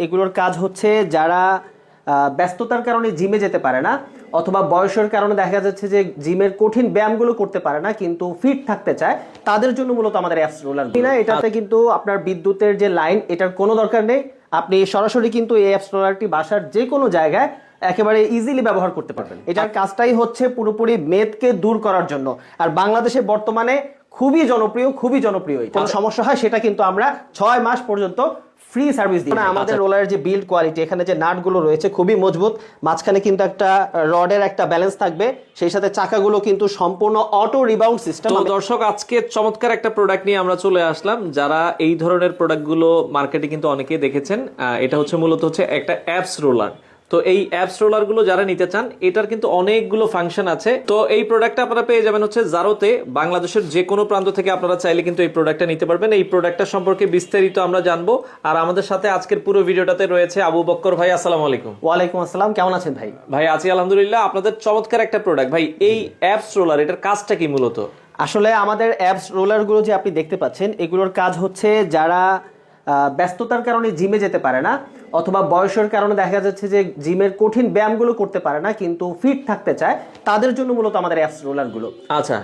এগুলোর কাজ হচ্ছে যারা ব্যস্ততার কারণে জিমে যেতে পারে না, অথবা বয়সের কারণে দেখা যাচ্ছে যে জিমের কঠিন ব্যায়ামগুলো করতে পারে না কিন্তু ফিট থাকতে চায়, তাদের জন্য মূলত আমাদের অ্যাপস রোলার না। এটাতে কিন্তু আপনার বিদ্যুতের যে লাইন, এটার কোনো দরকার নেই। আপনি সরাসরি কিন্তু এই অ্যাপস রোলারটি বাসার যে কোনো জায়গায় একেবারে ইজিলি ব্যবহার করতে পারবেন। এটার কাজটাই হচ্ছে পুরোপুরি মেদকে দূর করার জন্য। আর বাংলাদেশে বর্তমানে খুবই জনপ্রিয়। কোনো সমস্যা হয় সেটা কিন্তু আমরা 6 মাস পর্যন্ত ফ্রি সার্ভিস দিই। আমাদের রোলারের যে বিল্ড কোয়ালিটি, এখানে যে নাটগুলো রয়েছে খুবই মজবুত, মাঝখানে কিন্তু একটা রডের একটা ব্যালেন্স থাকবে, সেই সাথে চাকাগুলো কিন্তু সম্পূর্ণ অটো রিবাউন্ড সিস্টেম। তো দর্শক, আজকে চমৎকার একটা প্রোডাক্ট নিয়ে আমরা চলে আসলাম। যারা এই ধরনের প্রোডাক্টগুলো মার্কেটে কিন্তু অনেকেই দেখেছেন, এটা হচ্ছে মূলত হচ্ছে একটা অ্যাপস রোলার। তো এই অ্যাপস রোলার গুলো যারা নিতে চান, এটার কিন্তু অনেকগুলো ফাংশন আছে। তো এই প্রোডাক্টটা আপনারা পেয়ে যাবেন হচ্ছে জারোতে। বাংলাদেশের যে কোনো প্রান্ত থেকে আপনারা চাইলে কিন্তু এই প্রোডাক্টটা নিতে পারবেন। এই প্রোডাক্টটা সম্পর্কে বিস্তারিত আমরা জানবো। আর আমাদের সাথে আজকের পুরো ভিডিওটাতে রয়েছে আবু বক্কর ভাই। আসসালামু আলাইকুম। ওয়ালাইকুম আসসালাম, কেমন আছেন ভাই? ভাই আছি আলহামদুলিল্লাহ। আপনাদের চমৎকার একটা প্রোডাক্ট ভাই, এই অ্যাপস রোলার, এটার কাজটা কি মূলত? আসলে আমাদের অ্যাপস রোলারগুলো যে আপনি দেখতে পাচ্ছেন, এগুলোর কাজ হচ্ছে যারা ব্যস্ততার কারণে জিমে যেতে পারে না, অথবা বয়সের কারণে দেখা যাচ্ছে যে জিমের কঠিন ব্যায়ামগুলো করতে পারে না কিন্তু ফিট থাকতে চায়, তাদের জন্য মূলত আমাদের অ্যাপস রোলারগুলো। আচ্ছা,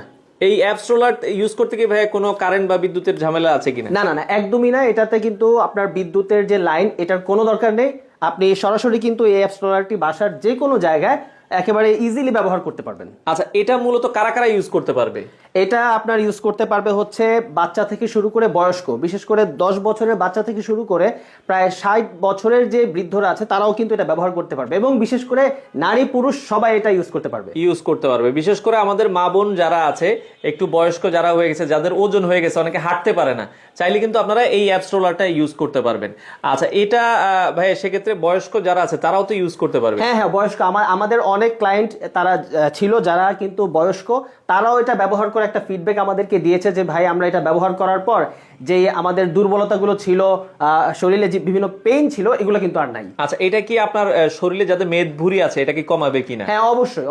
এই অ্যাপস রোলার ইউজ করতে কি ভাই কোনো কারেন্ট বা বিদ্যুতের ঝামেলা আছে কিনা? না, একদমই না। এটাতে কিন্তু আপনার বিদ্যুতের যে লাইন, এটার কোনো দরকার নেই। আপনি সরাসরি কিন্তু এই অ্যাপস রোলারটি বাসার যে কোনো জায়গায় একেবারে ইজিলি ব্যবহার করতে পারবেন। আচ্ছা, এটা মূলত কারা কারা ইউজ করতে পারবে? এটা আপনার ইউজ করতে পারবে হচ্ছে বাচ্চা থেকে শুরু করে বয়স্ক, বিশেষ করে 10 বছরের বাচ্চা থেকে শুরু করে প্রায় 60 বছরের যে বৃদ্ধরা আছে তারাও কিন্তু এটা ব্যবহার করতে পারবে, এবং বিশেষ করে নারী পুরুষ সবাই এটা ইউজ করতে পারবে। বিশেষ করে আমাদের মা বোন যারা আছে, একটু বয়স্ক যারা হয়ে গেছে, যাদের ওজন হয়ে গেছে, অনেকে হাঁটতে পারে না, চাইলে কিন্তু আপনারা এই অ্যাপস রোলারটা ইউজ করতে পারবেন। আচ্ছা, এটা ভাই সেক্ষেত্রে বয়স্ক যারা আছে তারাও তো ইউজ করতে পারবে? হ্যাঁ, বয়স্ক আমাদের অনেক ক্লায়েন্ট তারা ছিল যারা কিন্তু বয়স্ক, তারাও এটা ব্যবহার করে একটা ফিডব্যাক আমাদেরকে দিয়েছে যে ভাই আমরা এটা ব্যবহার করার পর যে আমাদের দুর্বলতাগুলো ছিল, শরীরে যে বিভিন্ন পেইন ছিল, এগুলো কিন্তু আর নাই। আচ্ছা, এটা কি আপনার শরীরে যাদের মেদ ভুঁড়ি আছে এটা কি কমাবে কিনা? হ্যাঁ,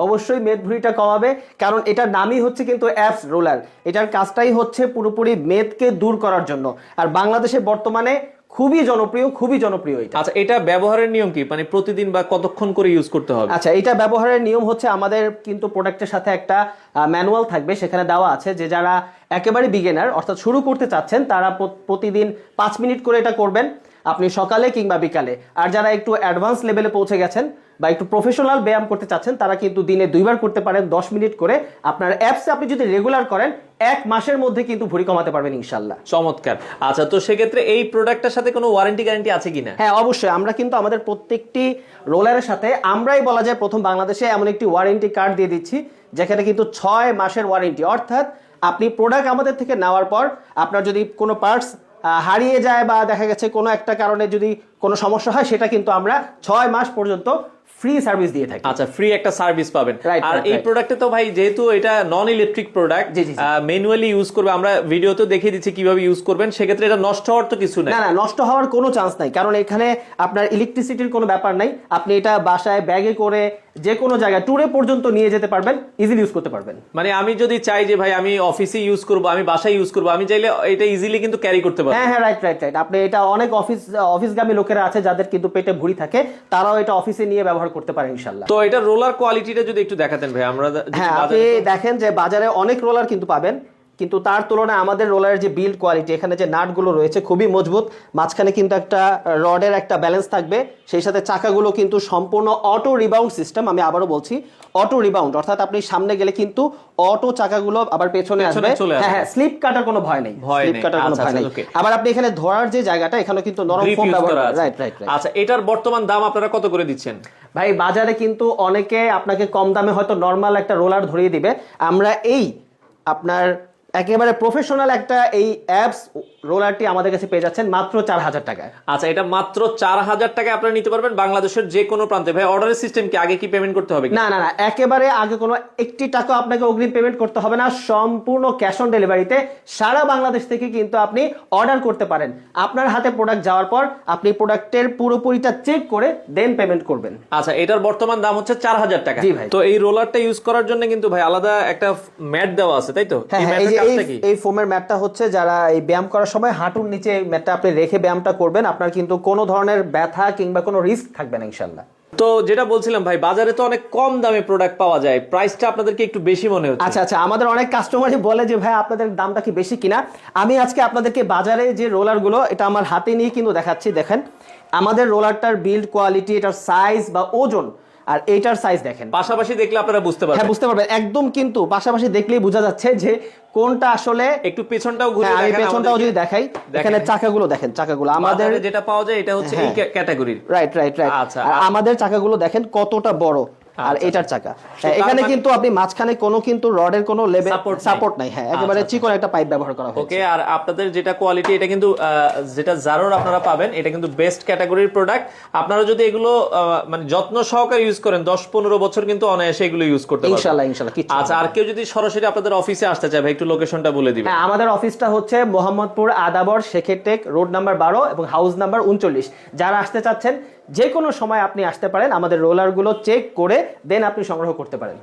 অবশ্যই মেদ ভুঁড়িটা কমাবে, কারণ এটার নামই হচ্ছে কিন্তু অ্যাপস রোলার। এটার কাজটাই হচ্ছে পুরোপুরি মেদকে দূর করার জন্য। আর বাংলাদেশে বর্তমানে খুবই জনপ্রিয় এটা। আচ্ছা, এটা ব্যবহারের নিয়ম কি, মানে প্রতিদিন বা কতক্ষণ করে ইউজ করতে হবে? আচ্ছা, এটা ব্যবহারের নিয়ম হচ্ছে আমাদের কিন্তু প্রোডাক্টের সাথে একটা ম্যানুয়াল থাকবে, সেখানে দেওয়া আছে যে যারা একেবারে বিগিনার অর্থাৎ শুরু করতে চাচ্ছেন তারা প্রতিদিন 5 মিনিট করে এটা করবেন, আপনি সকালে কিংবা বিকালে। আর যারা একটু অ্যাডভান্স লেভেলে পৌঁছে গেছেন বা একটু প্রফেশনাল ব্যায়াম করতে চাচ্ছেন, তারা কিন্তু দিনে 2 বার করতে পারেন 10 মিনিট করে। আপনার অ্যাপসে আপনি যদি রেগুলার করেন 1 মাসের মধ্যে কিন্তু ভুঁড়ি কমাতে পারবেন ইনশাল্লাহ। চমৎকার। আচ্ছা, তো সেক্ষেত্রে এই প্রোডাক্টটার সাথে কোনো ওয়ারেন্টি গ্যারান্টি আছে কিনা? হ্যাঁ, অবশ্যই। আমরা কিন্তু আমাদের প্রত্যেকটি রোলারের সাথে আমরাই বলা যায় প্রথম বাংলাদেশে এমন একটি ওয়ারেন্টি কার্ড দিয়ে দিচ্ছি, যেখানে কিন্তু 6 মাসের ওয়ারেন্টি। অর্থাৎ আপনি প্রোডাক্ট আমাদের থেকে নেওয়ার পর আপনার যদি কোনো পার্টস হারিয়ে যায় বা দেখা গেছে কোনো একটা কারণে যদি কোনো সমস্যা হয়, সেটা কিন্তু আমরা 6 মাস পর্যন্ত ফ্রি সার্ভিস দিয়ে থাকি। আচ্ছা, ফ্রি একটা সার্ভিস পাবেন। আর এই প্রোডাক্টে তো ভাই যেহেতু এটা নন ইলেকট্রিক প্রোডাক্ট, ম্যানুয়ালি ইউজ করবে, আমরা ভিডিওতে দেখিয়ে দিচ্ছি কিভাবে ইউজ করবেন, সেক্ষেত্রে এটা নষ্ট হওয়ার তো কিছু নাই? না, নষ্ট হওয়ার কোনো চান্স নাই, কারণ এখানে আপনার ইলেকট্রিসিটির কোনো ব্যাপার নাই। আপনি এটা বাসায় ব্যাগে করে যে কোনো জায়গায় ট্যুরে পর্যন্ত নিয়ে যেতে পারবেন, ইজিলি ইউজ করতে পারবেন। মানে আমি যদি চাই যে ভাই আমি অফিসে ইউজ করব, আমি বাসায় ইউজ করব, আমি চাইলে এটা ইজিলি কিন্তু ক্যারি করতে পারবো। হ্যাঁ, রাইট। আপনি এটা অনেক অফিসগামী লোকেরা আছে যাদের কিন্তু পেটে ভুঁড়ি থাকে, তারাও এটা অফিসে নিয়ে ব্যবহার করতে পারে ইনশাল্লাহ। তো এটা রোলার কোয়ালিটিটা যদি একটু দেখাতেন ভাই। আমরা হ্যাঁ, আপনি দেখেন যে বাজারে অনেক রোলার কিন্তু পাবেন, কিন্তু তার তুলনায় আমাদের রোলারের যে বিল্ড কোয়ালিটি, এখানে যে নাটগুলো রয়েছে খুবই মজবুত, মাঝখানে কিন্তু একটা রডের একটা ব্যালেন্স থাকবে, সেই সাথে চাকাগুলো কিন্তু সম্পূর্ণ অটো রিবাউন্ড সিস্টেম। আমি আবারও বলছি, অটো রিবাউন্ড, অর্থাৎ আপনি সামনে গেলে কিন্তু অটো চাকাগুলো আবার পেছনে আসবে। হ্যাঁ, স্লিপ কাটার কোনো ভয় নেই। আবার আপনি এখানে ধরার যে জায়গাটা, এখানে কিন্তু নরম ফোম ব্যবহার করা। রাইট। আচ্ছা, এটার বর্তমান দাম আপনারা কত করে দিচ্ছেন? ভাই, বাজারে কিন্তু অনেকে আপনাকে কম দামে হয়তো নরমাল একটা রোলার ধরিয়ে দিবে, আমরা এই আপনার একেবারে প্রফেশনাল একটা এই অ্যাপস রোলারটি আমাদের কাছে পেয়ে যাচ্ছেন মাত্র 4000 টাকায়। আচ্ছা, এটা মাত্র 4000 টাকায় আপনারা নিতে পারবেন বাংলাদেশের যে কোনো প্রান্তে। ভাই, অর্ডারের সিস্টেম কি, আগে কি পেমেন্ট করতে হবে? না, একেবারে আগে কোনো 1 টাকা আপনাকে অগ্রিম পেমেন্ট করতে হবে না, সম্পূর্ণ ক্যাশ অন ডেলিভারিতে সারা বাংলাদেশ থেকে কিন্তু আপনি অর্ডার করতে পারেন। আপনার হাতে প্রোডাক্ট যাওয়ার পর আপনি প্রোডাক্টের পুরোপুরিটা চেক করে দেন পেমেন্ট করবেন। আচ্ছা, এটার বর্তমান দাম হচ্ছে 4000 টাকা। জি ভাই। তো এই রোলারটা ইউজ করার জন্য কিন্তু ভাই আলাদা একটা ম্যাট দেওয়া আছে, তাই তো? হ্যাঁ, কাজটা কি? এই ফোমের ম্যাটটা হচ্ছে যারা এই ব্যায়াম করার সময় হাঁটুর নিচে এই ম্যাটটা আপনি রেখে ব্যায়ামটা করবেন, আপনার কিন্তু কোনো ধরনের ব্যথা কিংবা কোনো রিস্ক থাকবে না ইনশাআল্লাহ। তো যেটা বলছিলাম ভাই, বাজারে তো অনেক কম দামে প্রোডাক্ট পাওয়া যায়, প্রাইসটা আপনাদেরকে একটু বেশি মনে হচ্ছে। আচ্ছা আচ্ছা, আমাদের অনেক কাস্টমারই বলে যে ভাই আপনাদের দামটা কি বেশি কিনা। আমি আজকে আপনাদেরকে বাজারে যে রোলারগুলো, এটা আমার হাতে নিয়ে কিন্তু দেখাচ্ছি। দেখেন আমাদের রোলারটার বিল্ড কোয়ালিটি, এটার সাইজ বা ওজন আর এইটার সাইজ দেখেন, পাশাপাশি দেখলে আপনারা বুঝতে হ্যাঁ পারবেন। বুঝতে পারবেন একদম, কিন্তু পাশাপাশি দেখলেই বোঝা যাচ্ছে যে কোনটা আসলে। একটু পেছনটাও ঘুরে হ্যাঁ, আমি দেখেন পেছনটাও আমাদেরকে। যদি দেখাই, দেখেন। এখানে চাকাগুলো দেখেন, চাকাগুলো আমাদের বাজারে যেটা পাওয়া যায় এটা হচ্ছে এই হ্যাঁ। ক্যাটাগরির। Right right right. আচ্ছা, আর আমাদের চাকাগুলো দেখেন কতটা বড়, আর আচ্ছা, এটার চাকা তার এখানে মানে- কিন্তু আপনি মাঝখানে কোনো কিন্তু রডের কোনো লেভেল Support নাই। সাপোর্ট নাই, হ্যাঁ একেবারে আচ্ছা, চিকন একটা পাইপ ব্যবহার করা হয়েছে। ওকে, আর আপনাদের যেটা কোয়ালিটি, এটা কিন্তু যেটা জারোর আপনারা পাবেন, এটা কিন্তু বেস্ট ক্যাটাগরির প্রোডাক্ট। আপনারা যদি এগুলো মানে যত্ন সহকারে ইউজ করেন, 10-15 বছর কিন্তু অনায়াসে এগুলো ইউজ করতে পারবেন। ইনশাআল্লাহ ইনশাআল্লাহ কিচ্ছু আচ্ছা, আর কেউ যদি সরাসরি আপনাদের অফিসে আসতে চায় ভাই, একটু লোকেশনটা বলে দিবেন। হ্যাঁ, আমাদের অফিসটা হচ্ছে মোহাম্মদপুর আদাবর শেখের টেক রোড নাম্বার 12 এবং হাউস নাম্বার 39। যারা আসতে চাচ্ছেন যে কোনো সময় আপনি আসতে পারেন, আমাদের রোলারগুলো চেক করে দেন আপনি সংগ্রহ করতে পারেন।